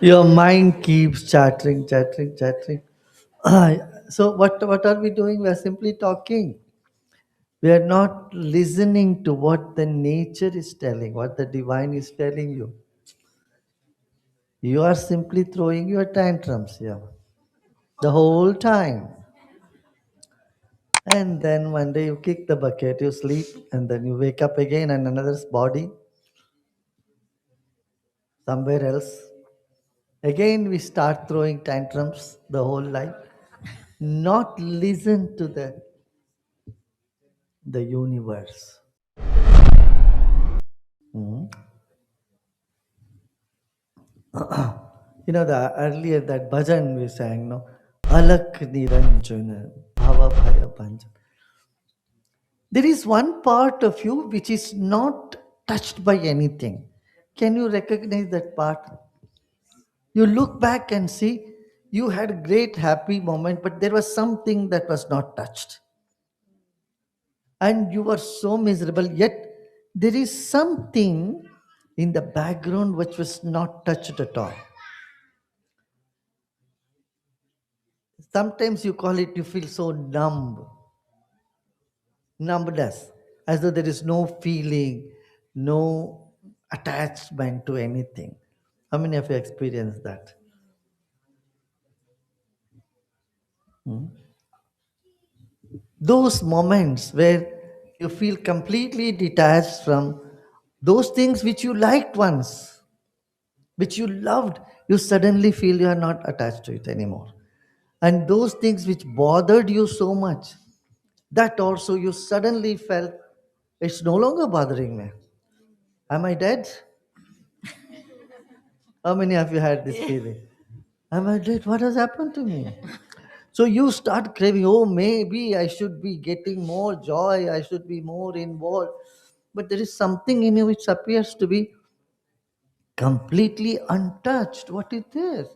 Your mind keeps chattering, chattering, chattering. So what are we doing? We are simply talking. We are not listening to what the nature is telling, what the divine is telling you. You are simply throwing your tantrums here the whole time. And then one day you kick the bucket, you sleep, and then you wake up again and another body somewhere else. Again, we start throwing tantrums the whole life. Not listen to the universe. Hmm. The earlier that bhajan we sang, no, Alak Niranjana, Bhava Bhaya Bhanjan. There is one part of you which is not touched by anything. Can you recognize that part? You look back and see you had a great happy moment, but there was something that was not touched. And you were so miserable, yet there is something in the background which was not touched at all. Sometimes you call it, you feel so numbness, as though there is no feeling, no attachment to anything. How many of you experienced that? Hmm? Those moments where you feel completely detached from those things which you liked once, which you loved, you suddenly feel you are not attached to it anymore. And those things which bothered you so much, that also you suddenly felt it's no longer bothering me. Am I dead? How many of you had this feeling? Am I dead? What has happened to me? So you start craving, oh, maybe I should be getting more joy, I should be more involved. But there is something in you which appears to be completely untouched. What is this?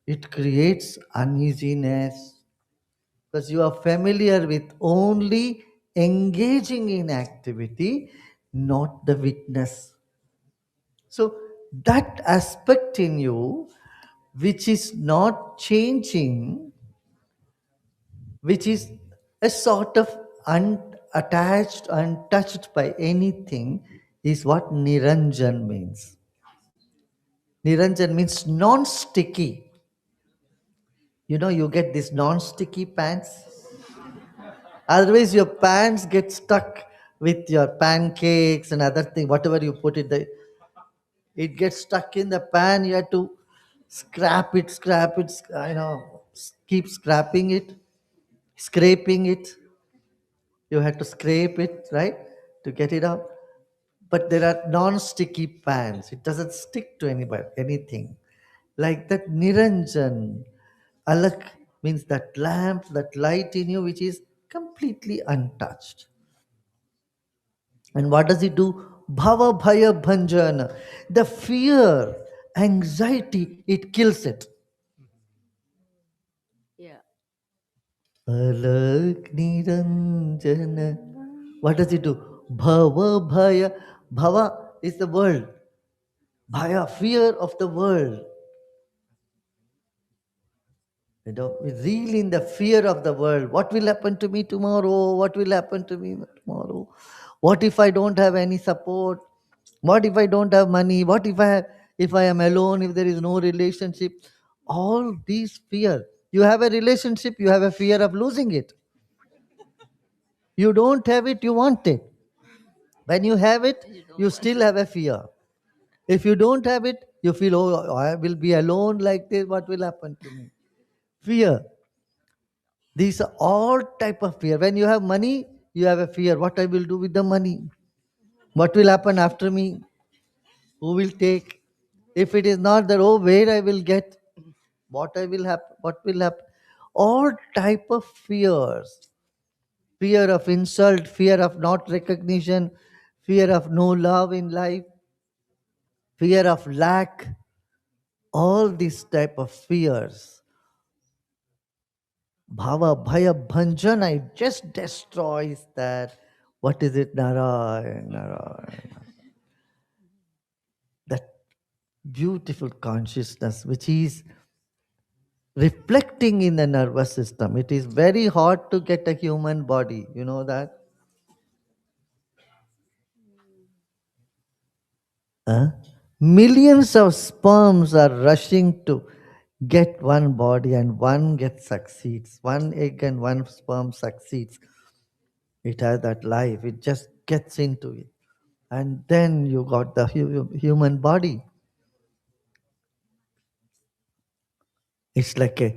It creates uneasiness because you are familiar with only engaging in activity, not the witness. So that aspect in you, which is not changing, which is a sort of unattached, untouched by anything, is what Niranjan means. Niranjan means non-sticky. You get these non-sticky pants. Otherwise, your pants get stuck with your pancakes and other thing, whatever you put it there. It gets stuck in the pan. You have to scrap it, keep scrapping it, scraping it. You have to scrape it, right, to get it out. But there are non-sticky pans. It doesn't stick to anybody, anything. Like that Niranjan, Alak means that lamp, that light in you, which is completely untouched. And what does it do? Bhava Bhaya Bhanjana. The fear, anxiety, it kills it. Yeah. Alak Niranjana. What does it do? Bhava Bhaya. Bhava is the world. Bhaya, fear of the world. We reel in the fear of the world. What will happen to me tomorrow? What will happen to me tomorrow? What if I don't have any support? What if I don't have money? What if I am alone? If there is no relationship? All these fear. You have a relationship, you have a fear of losing it. You don't have it, you want it. When you have it, You don't you want still it. have a fear. If you don't have it, you feel, oh, I will be alone like this. What will happen to me? Fear. These are all type of fear. When you have money, you have a fear. What I will do with the money? What will happen after me? Who will take? If it is not that, oh, where I will get? What I will happen? What will happen? All type of fears. Fear of insult, fear of not recognition, fear of no love in life, fear of lack. All these type of fears. Bhava, bhaya, bhanjana, it just destroys that. What is it? Narayan, Narayan. That beautiful consciousness which is reflecting in the nervous system. It is very hard to get a human body, you know that. Huh? Millions of sperms are rushing to get one body, and one gets succeeds. One egg and one sperm succeeds. It has that life. It just gets into it, and then you got the human body. It's like a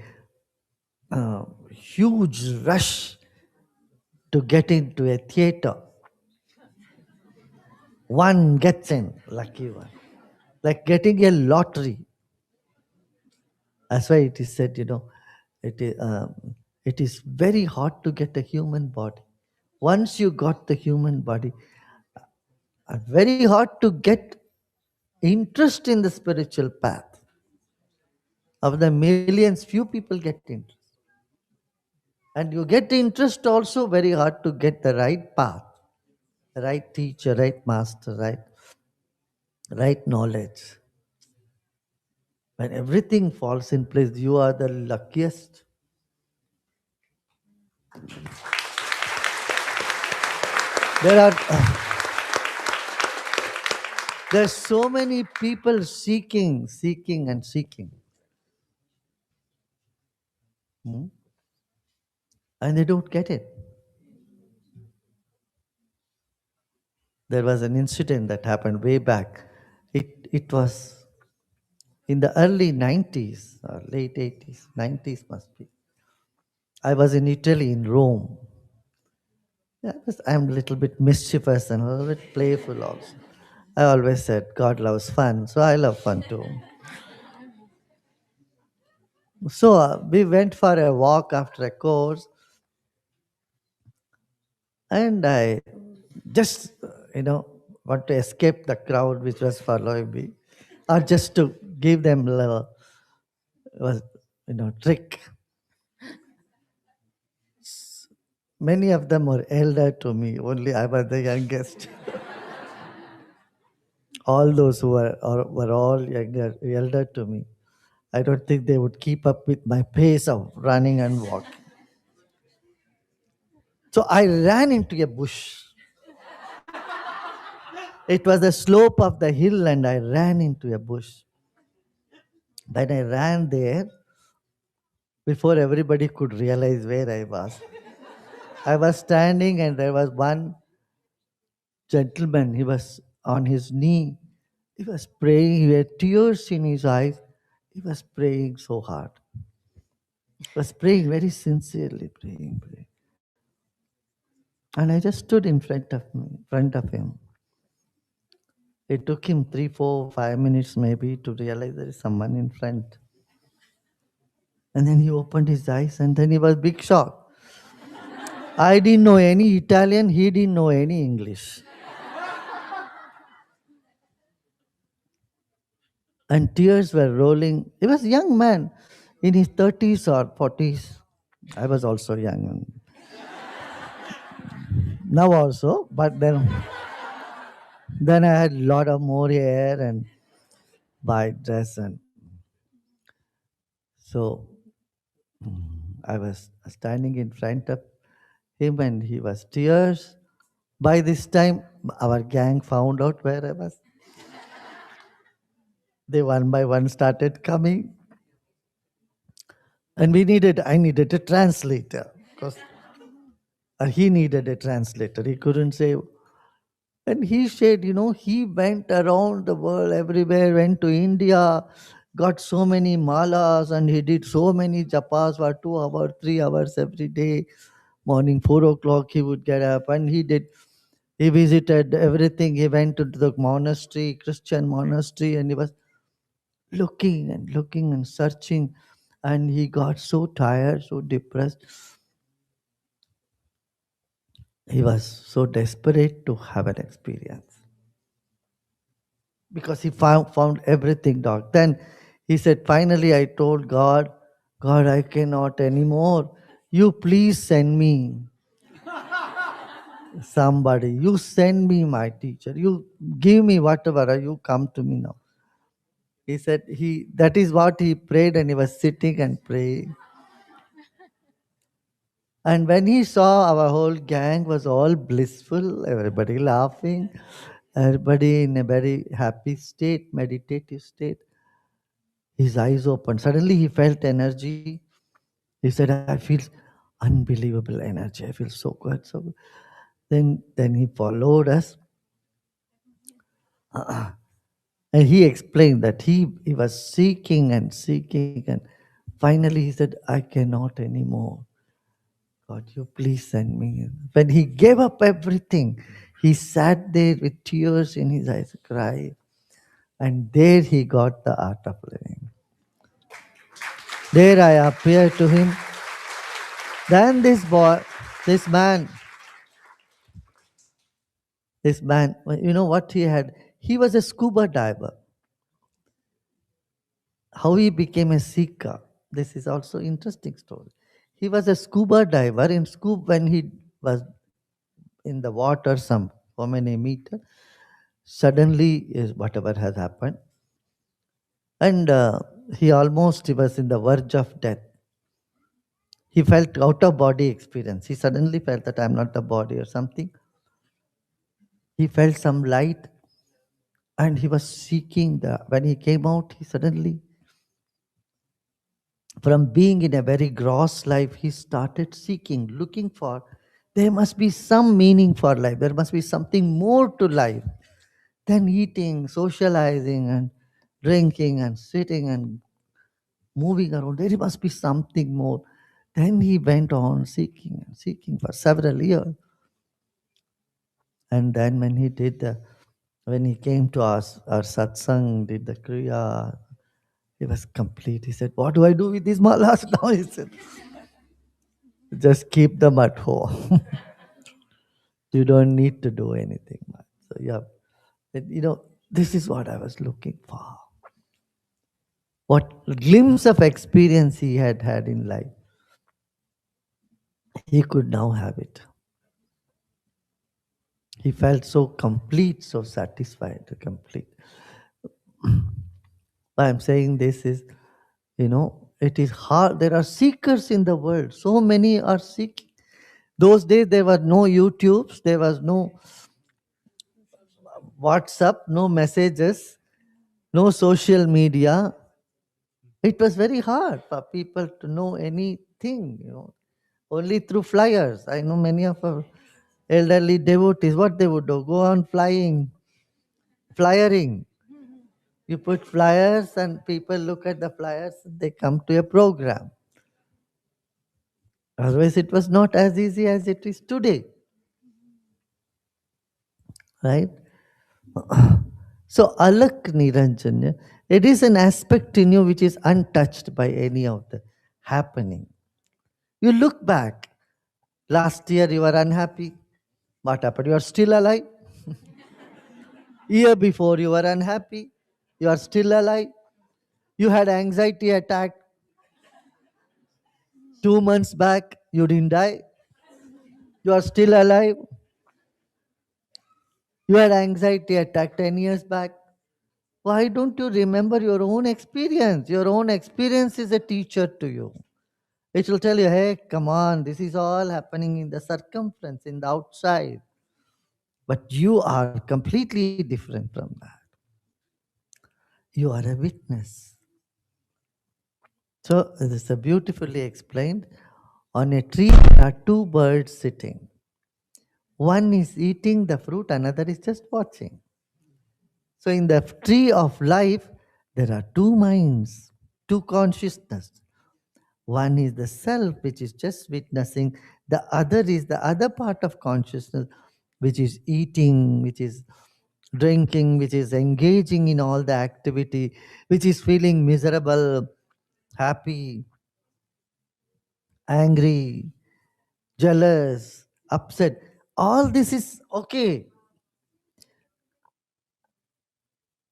huge rush to get into a theater. One gets in, lucky one, like getting a lottery. That's why it is said, it is very hard to get a human body. Once you got the human body, very hard to get interest in the spiritual path. Of the millions, few people get interest. And you get interest also very hard to get the right path, right teacher, right master, right knowledge. When everything falls in place, you are the luckiest. There are there's so many people seeking and seeking. Hmm? And they don't get it. There was an incident that happened way back. It was in the early 90s or late 80s, 90s must be. I was in Italy, in Rome. Yeah, I'm a little bit mischievous and a little bit playful also. I always said God loves fun, so I love fun too. So we went for a walk after a course, and I just, want to escape the crowd which was following me, or just to give them a little, was, trick. Many of them were elder to me. Only I was the youngest. All those who were all younger, elder to me. I don't think they would keep up with my pace of running and walking. So I ran into a bush. It was the slope of the hill, and I ran into a bush. When I ran there, before everybody could realize where I was standing, and there was one gentleman. He was on his knee. He was praying. He had tears in his eyes. He was praying so hard. He was praying very sincerely, praying. And I just stood in front of him. It took him 3, 4, 5 minutes maybe to realize there is someone in front. And then he opened his eyes, and then he was big shock. I didn't know any Italian, he didn't know any English. And tears were rolling. He was a young man in his 30s or 40s. I was also young. Now also, but then I had a lot of more hair and white dress, and so I was standing in front of him, and he was tears. By this time, our gang found out where I was. They one by one started coming, and I needed a translator because he needed a translator. He couldn't say. And he said, he went around the world everywhere, went to India, got so many malas, and he did so many japas for 2 hours, 3 hours every day. Morning 4 o'clock he would get up, and he visited everything. He went to the monastery, Christian monastery, and he was looking and searching, and he got so tired, so depressed. He was so desperate to have an experience because he found everything dark. Then he said, finally, I told God, God, I cannot anymore. You please send me somebody. You send me my teacher. You give me whatever. You come to me now. He said he that is what he prayed, and he was sitting and praying. And when he saw our whole gang was all blissful, everybody laughing, everybody in a very happy state, meditative state, his eyes opened. Suddenly he felt energy. He said, I feel unbelievable energy. I feel so good, so good. Then he followed us. And he explained that he was seeking and seeking, and finally he said, I cannot anymore. God, you please send me. When he gave up everything, he sat there with tears in his eyes, cried. And there he got the art of living. There I appeared to him. Then this man, you know what he had? He was a scuba diver. How he became a seeker. This is also interesting story. He was a scuba diver in scuba when he was in the water some how many meters. Suddenly is whatever has happened, and he was in the verge of death. He felt out of body experience. He suddenly felt that I'm not the body or something. He felt some light, and he was seeking the. When he came out, he suddenly, from being in a very gross life, he started seeking, looking for, there must be some meaning for life. There must be something more to life than eating, socializing, and drinking, and sitting, and moving around. There must be something more. Then he went on seeking and seeking for several years. And then when he came to our satsang, did the kriya, he was complete. He said, what do I do with these malas now? He said, just keep them at home. You don't need to do anything much. So yeah, this is what I was looking for. What glimpse of experience he had had in life, he could now have it. He felt so complete, so satisfied, complete. Why I'm saying this is, it is hard. There are seekers in the world. So many are seeking. Those days there were no YouTubes, there was no WhatsApp, no messages, no social media. It was very hard for people to know anything. Only through flyers. I know many of our elderly devotees, what they would do, go on flyering. You put flyers and people look at the flyers, they come to a program. Otherwise, it was not as easy as it is today. Right? So, Alak Niranjanya, it is an aspect in you which is untouched by any of the happening. You look back. Last year you were unhappy. What happened? You are still alive. Year before you were unhappy. You are still alive. You had anxiety attack 2 months back. You didn't die. You are still alive. You had anxiety attack 10 years back. Why don't you remember your own experience? Your own experience is a teacher to you. It will tell you, hey, come on, this is all happening in the circumference, in the outside. But you are completely different from that. You are a witness. So, this is beautifully explained. On a tree, there are two birds sitting. One is eating the fruit, another is just watching. So, in the tree of life, there are two minds, two consciousness. One is the self, which is just witnessing. The other is the other part of consciousness, which is eating, which is drinking, which is engaging in all the activity, which is feeling miserable, happy, angry, jealous, upset. All this is okay.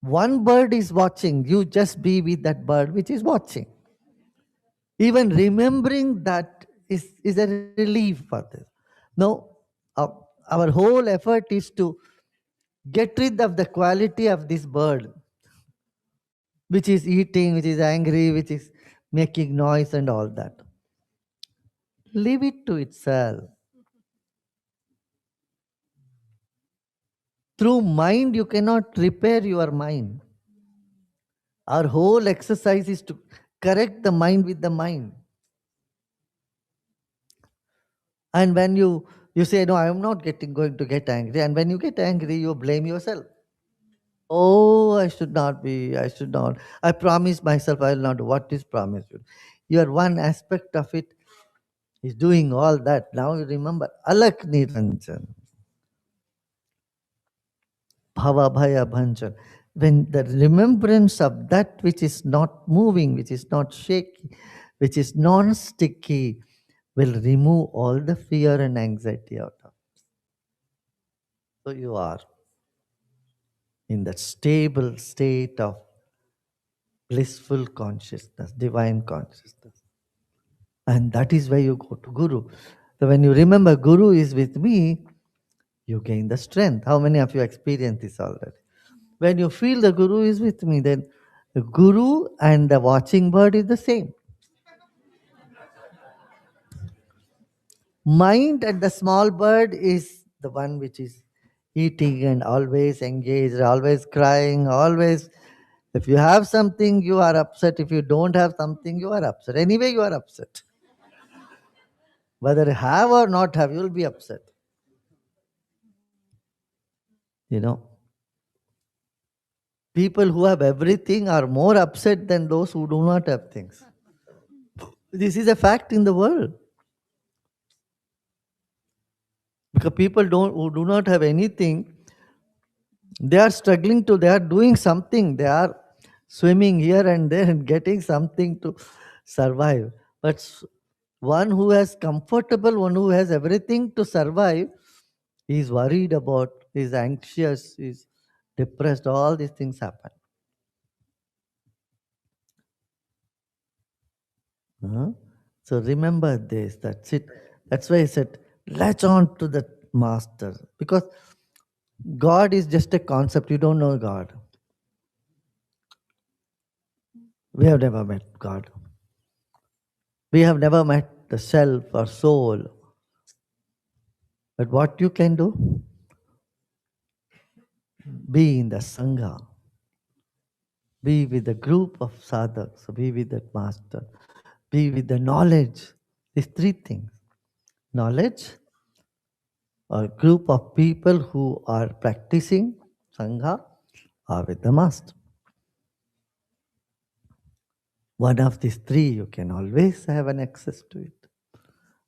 One bird is watching. You just be with that bird which is watching. Even remembering that is a relief for this. No, uh, our whole effort is to get rid of the quality of this bird. which is eating, which is angry, which is making noise and all that. Leave it to itself. Through mind, you cannot repair your mind. Our whole exercise is to correct the mind with the mind. And when you say, no, I am not going to get angry. And when you get angry, you blame yourself. Oh, I should not be. I should not. I promise myself I will not do. What is promise? Your one aspect of it is doing all that. Now you remember. Alak Niranjan. Bhava Bhaya Bhanjan. When the remembrance of that which is not moving, which is not shaky, which is non sticky, will remove all the fear and anxiety out of. So you are in that stable state of blissful consciousness, divine consciousness. And that is why you go to Guru. So when you remember Guru is with me, you gain the strength. How many of you experience this already? When you feel the Guru is with me, then the Guru and the watching bird is the same. Mind and the small bird is the one which is eating and always engaged, always crying, always. If you have something, you are upset. If you don't have something, you are upset. Anyway, you are upset. Whether have or not have, you will be upset. You know, people who have everything are more upset than those who do not have things. This is a fact in the world. Because people who do not have anything, they are struggling to, they are doing something, they are swimming here and there and getting something to survive. But one who has comfortable, one who has everything to survive, is worried about, is anxious, is depressed, all these things happen. Huh? So remember this, that's it. That's why I said, latch on to the master. Because God is just a concept, you don't know God. We have never met God. We have never met the self or soul. But what you can do? Be in the Sangha. Be with the group of sadhaks. Be with that master. Be with the knowledge. These three things. Knowledge, or group of people who are practicing Sangha, or with the master. One of these three, you can always have an access to it.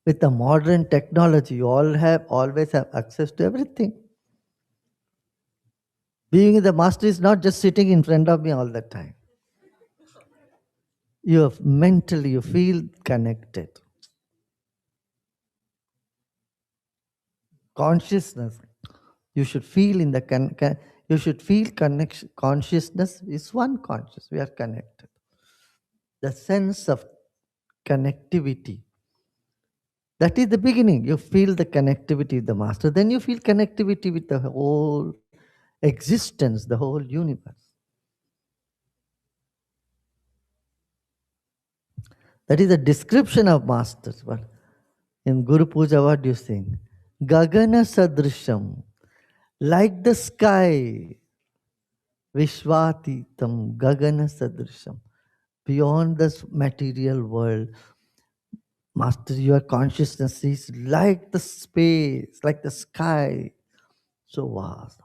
With the modern technology, you always have access to everything. Being the master is not just sitting in front of me all the time. Mentally, you feel connected. Consciousness, you should feel in the you should feel connection. Consciousness is one conscious. We are connected. The sense of connectivity. That is the beginning. You feel the connectivity with the master. Then you feel connectivity with the whole existence, the whole universe. That is a description of masters. But in Guru Puja, what do you sing? Gagana Sadrisham, like the sky, Vishwatitam, Gagana Sadrisham, beyond this material world. Master, your consciousness is like the space, like the sky, so vast.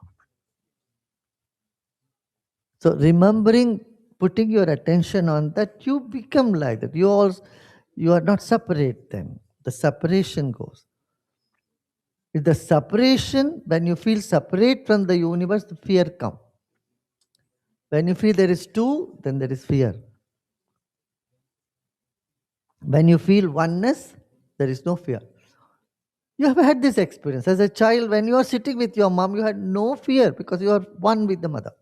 So remembering, putting your attention on that, you become like that. You are not separate then. The separation goes. If the separation, when you feel separate from the universe, the fear comes. When you feel there is two, then there is fear. When you feel oneness, there is no fear. You have had this experience. As a child, when you are sitting with your mom, you had no fear because you are one with the mother.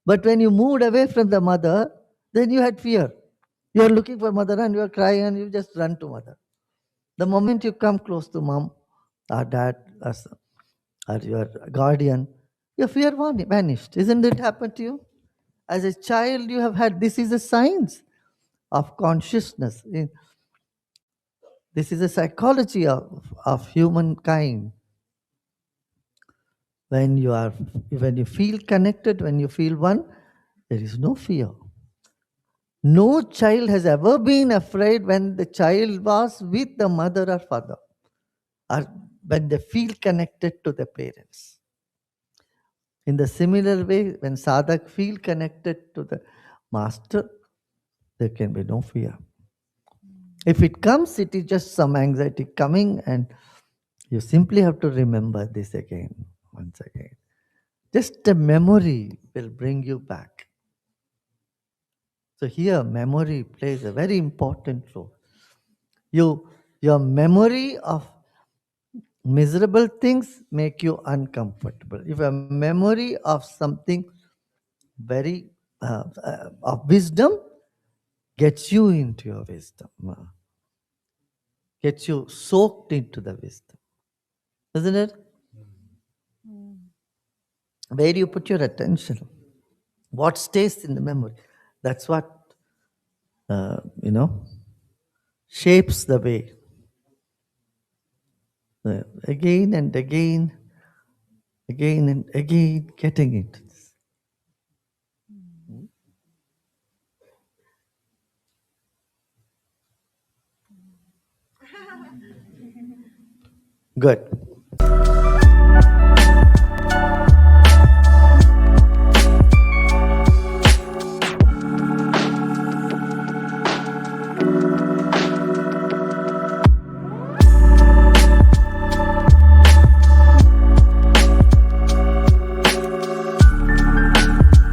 But when you moved away from the mother, then you had fear. You are looking for mother and you are crying and you just run to mother. The moment you come close to mom or dad or your guardian, your fear vanished. Isn't it happened to you? As a child, you have had, this is a science of consciousness. This is a psychology of humankind. When you are, when you feel connected, when you feel one, there is no fear. No child has ever been afraid when the child was with the mother or father, or when they feel connected to the parents. In the similar way, when sadhak feel connected to the master, there can be no fear. If it comes, it is just some anxiety coming, and you simply have to remember this again, once again. Just a memory will bring you back. So here, memory plays a very important role. Your memory of miserable things make you uncomfortable. If a memory of something very of wisdom gets you into your wisdom, gets you soaked into the wisdom, isn't it? Where do you put your attention? What stays in the memory? That's what you know shapes the way. Again and again, again and again, getting into this. Good.